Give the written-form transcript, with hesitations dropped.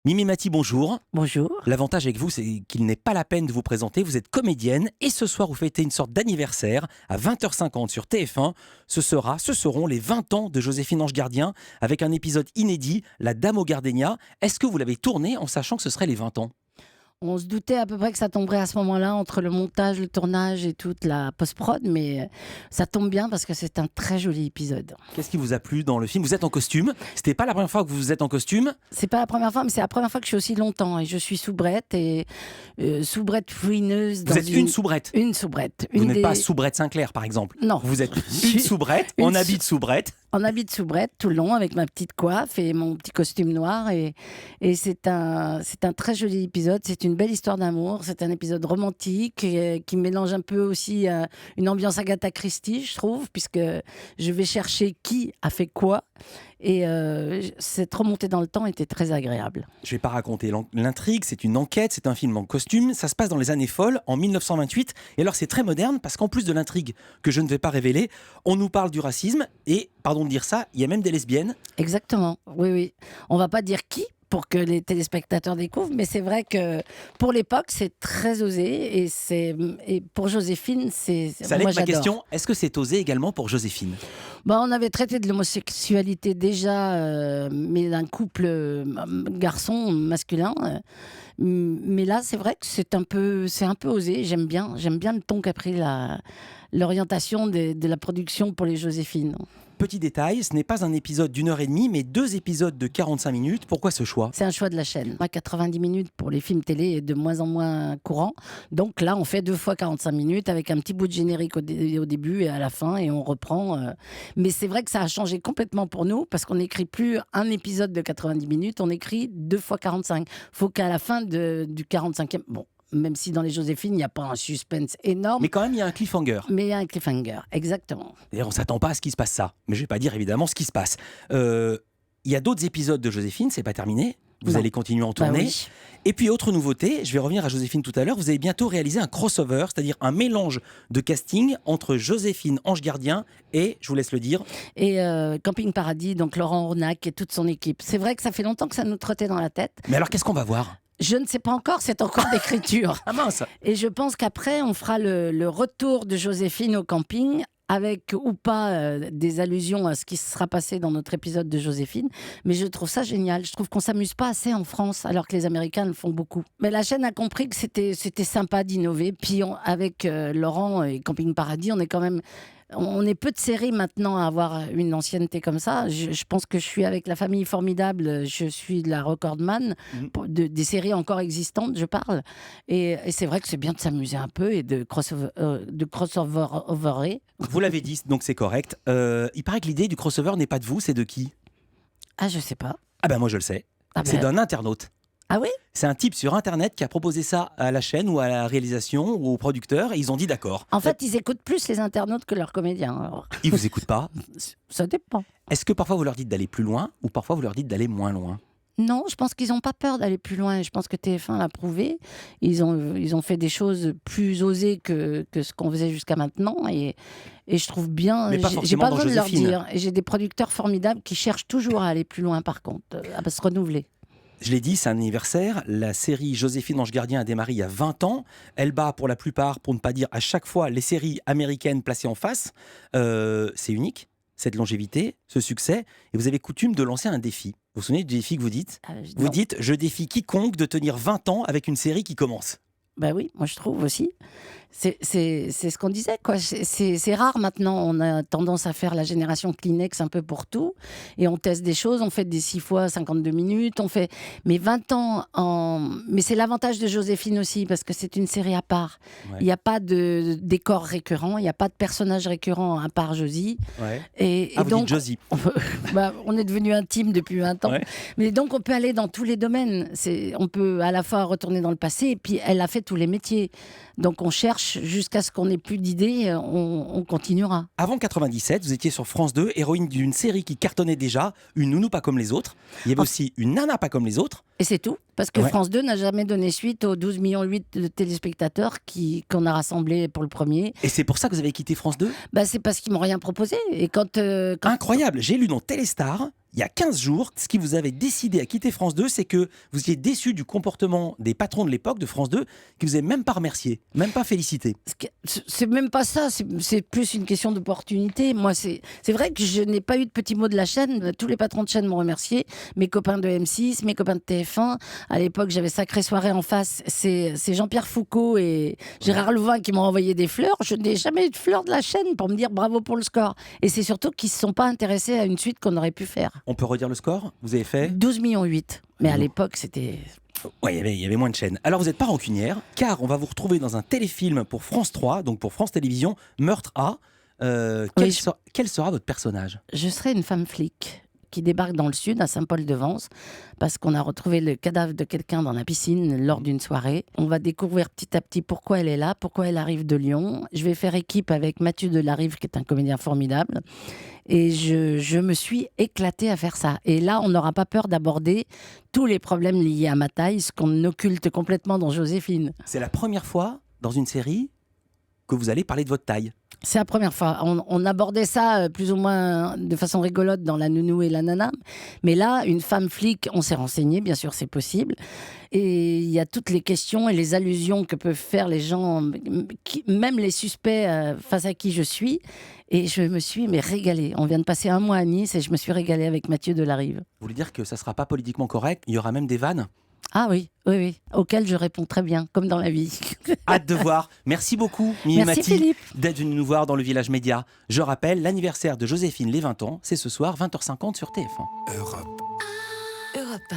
Mimi Mati, bonjour. Bonjour. L'avantage avec vous, c'est qu'il n'est pas la peine de vous présenter. Vous êtes comédienne et ce soir, vous fêtez une sorte d'anniversaire à 20h50 sur TF1. Ce seront les 20 ans de Joséphine Ange Gardien avec un épisode inédit, La Dame au Gardénia. Est-ce que vous l'avez tourné en sachant que ce serait les 20 ans ? On se doutait à peu près que ça tomberait à ce moment-là, entre le montage, le tournage et toute la post-prod, mais ça tombe bien parce que c'est un très joli épisode. Qu'est-ce qui vous a plu dans le film ? Vous êtes en costume. C'était pas la première fois que vous êtes en costume ? C'est pas la première fois, mais c'est la première fois que je suis aussi longtemps. Et je suis soubrette et soubrette fouineuse. Vous êtes une soubrette. Une soubrette. Vous n'êtes pas soubrette Sinclair, par exemple. Non. Vous êtes une soubrette, en habit de soubrette. En habit de soubrette tout le long avec ma petite coiffe et mon petit costume noir et c'est un très joli épisode, c'est une belle histoire d'amour, c'est un épisode romantique qui mélange un peu aussi une ambiance Agatha Christie, je trouve, puisque je vais chercher qui a fait quoi et cette remontée dans le temps était très agréable. Je ne vais pas raconter l'intrigue, c'est une enquête, c'est un film en costume, ça se passe dans les années folles, en 1928, et alors c'est très moderne parce qu'en plus de l'intrigue que je ne vais pas révéler, on nous parle du racisme et, pardon de dire ça, il y a même des lesbiennes. Exactement, oui. On va pas dire qui pour que les téléspectateurs découvrent, mais c'est vrai que pour l'époque, c'est très osé et pour Joséphine, Ça allait moi être ma j'adore. question, est-ce que c'est osé également pour Joséphine ? On avait traité de l'homosexualité déjà, mais d'un couple garçon masculin. Mais là, c'est vrai que c'est un peu osé. J'aime bien le ton qu'a pris l'orientation de la production pour les Joséphines. Petit détail, ce n'est pas un épisode d'1h30, mais 2 épisodes de 45 minutes. Pourquoi ce choix ? C'est un choix de la chaîne. 90 minutes pour les films télé est de moins en moins courant. Donc là, on fait 2 fois 45 minutes avec un petit bout de générique au début et à la fin et on reprend. Mais c'est vrai que ça a changé complètement pour nous parce qu'on n'écrit plus un épisode de 90 minutes, on écrit 2 fois 45. Faut qu'à la fin du 45e... Même si dans les Joséphines, il n'y a pas un suspense énorme. Mais quand même, il y a un cliffhanger. Mais il y a un cliffhanger, exactement. D'ailleurs, on ne s'attend pas à ce qu'il se passe ça. Mais je ne vais pas dire évidemment ce qui se passe. Il y a d'autres épisodes de Joséphine, c'est pas terminé. Vous Non. allez continuer à en tourner. Oui. Et puis, autre nouveauté, je vais revenir à Joséphine tout à l'heure, vous allez bientôt réaliser un crossover, c'est-à-dire un mélange de casting entre Joséphine Ange Gardien et, je vous laisse le dire... Et Camping Paradis, donc Laurent Ornac et toute son équipe. C'est vrai que ça fait longtemps que ça nous trottait dans la tête. Mais alors, qu'est-ce qu'on va voir ? Je ne sais pas encore, c'est encore d'écriture. Ah mince ! Et je pense qu'après, on fera le retour de Joséphine au camping, avec ou pas des allusions à ce qui sera passé dans notre épisode de Joséphine. Mais je trouve ça génial. Je trouve qu'on s'amuse pas assez en France, alors que les Américains le font beaucoup. Mais la chaîne a compris que c'était sympa d'innover. Puis avec Laurent et Camping Paradis, on est peu de séries maintenant à avoir une ancienneté comme ça. Je pense que je suis avec La Famille Formidable, je suis de la recordman, des séries encore existantes, je parle. Et c'est vrai que c'est bien de s'amuser un peu et de crossover. Vous l'avez dit, donc c'est correct. Il paraît que l'idée du crossover n'est pas de vous, c'est de qui ? Ah, je sais pas. Ah ben moi je le sais. Ah C'est ben. d'un internaute. Ah oui ? C'est un type sur Internet qui a proposé ça à la chaîne ou à la réalisation ou au producteur et ils ont dit d'accord. En fait, ils écoutent plus les internautes que leurs comédiens. Alors, Ils vous écoutent pas. ça dépend. Est-ce que parfois vous leur dites d'aller plus loin ou parfois vous leur dites d'aller moins loin ? Non, je pense qu'ils n'ont pas peur d'aller plus loin. Je pense que TF1 l'a prouvé. Ils ont fait des choses plus osées que ce qu'on faisait jusqu'à maintenant. Et je trouve bien. Mais pas J'ai forcément pas dans besoin de leur Joséphine. dire. Et j'ai des producteurs formidables qui cherchent toujours à aller plus loin, par contre, à se renouveler. Je l'ai dit, c'est un anniversaire. La série Joséphine Ange Gardien a démarré il y a 20 ans. Elle bat pour la plupart, pour ne pas dire à chaque fois, les séries américaines placées en face. C'est unique, cette longévité, ce succès. Et vous avez coutume de lancer un défi. Vous vous souvenez du défi que vous dites ? Vous Non. dites, je défie quiconque de tenir 20 ans avec une série qui commence. Ben oui, moi je trouve aussi. C'est ce qu'on disait, quoi. C'est rare maintenant. On a tendance à faire la génération Kleenex un peu pour tout. Et on teste des choses. On fait des 6 fois 52 minutes. Mais 20 ans Mais c'est l'avantage de Joséphine aussi, parce que c'est une série à part. Ouais. Il n'y a pas de décor récurrent. Il n'y a pas de personnage récurrent à part Josie. Ouais. Et Ah, vous donc, dites Josie. on est devenus intimes depuis 20 ans. Ouais. Mais donc, on peut aller dans tous les domaines. On peut à la fois retourner dans le passé, et puis elle a fait tous les métiers. Donc, on cherche jusqu'à ce qu'on n'ait plus d'idées. On continuera. Avant 97, vous étiez sur France 2, héroïne d'une série qui cartonnait déjà, une nounou pas comme les autres. Il y avait aussi une nana pas comme les autres. Et c'est tout. Parce que Ouais. France 2 n'a jamais donné suite aux 12,8 millions de téléspectateurs qu'on a rassemblés pour le premier. Et c'est pour ça que vous avez quitté France 2 ? C'est parce qu'ils m'ont rien proposé. Et quand Incroyable, j'ai lu dans Téléstar il y a 15 jours, ce qui vous avait décidé à quitter France 2, c'est que vous étiez déçu du comportement des patrons de l'époque de France 2, qui vous avaient même pas remercié, même pas félicité. C'est même pas ça, c'est plus une question d'opportunité. Moi, c'est vrai que je n'ai pas eu de petits mots de la chaîne. Tous les patrons de chaîne m'ont remercié. Mes copains de M6, mes copains de TF1. À l'époque, j'avais Sacrée Soirée en face. C'est Jean-Pierre Foucault et Gérard Louvain qui m'ont envoyé des fleurs. Je n'ai jamais eu de fleurs de la chaîne pour me dire bravo pour le score. Et c'est surtout qu'ils ne se sont pas intéressés à une suite qu'on aurait pu faire. On peut redire le score? Vous avez fait 12,8 millions. Mais à l'époque, c'était... Ouais, il y avait moins de chaînes. Alors vous n'êtes pas rancunière, car on va vous retrouver dans un téléfilm pour France 3, donc pour France Télévisions, Meurtre A. Quel sera votre personnage? Je serai une femme flic qui débarque dans le sud, à Saint-Paul-de-Vence, parce qu'on a retrouvé le cadavre de quelqu'un dans la piscine lors d'une soirée. On va découvrir petit à petit pourquoi elle est là, pourquoi elle arrive de Lyon. Je vais faire équipe avec Mathieu Delarive, qui est un comédien formidable. Et je me suis éclatée à faire ça. Et là, on n'aura pas peur d'aborder tous les problèmes liés à ma taille, ce qu'on occulte complètement dans Joséphine. C'est la première fois dans une série que vous allez parler de votre taille. C'est la première fois. On abordait ça plus ou moins de façon rigolote dans La Nounou et la Nana. Mais là, une femme flic, on s'est renseigné, bien sûr, c'est possible. Et il y a toutes les questions et les allusions que peuvent faire les gens, même les suspects face à qui je suis. Et je me suis régalée. On vient de passer un mois à Nice et je me suis régalée avec Mathieu Delarive. Vous voulez dire que ça ne sera pas politiquement correct? Il y aura même des vannes? Ah oui, auxquelles je réponds très bien, comme dans la vie. Hâte de voir. Merci beaucoup, Mimi Merci Mati, Philippe. d'être venu nous voir dans le Village Média. Je rappelle, l'anniversaire de Joséphine les 20 ans, c'est ce soir 20h50 sur TF1. Europe 1.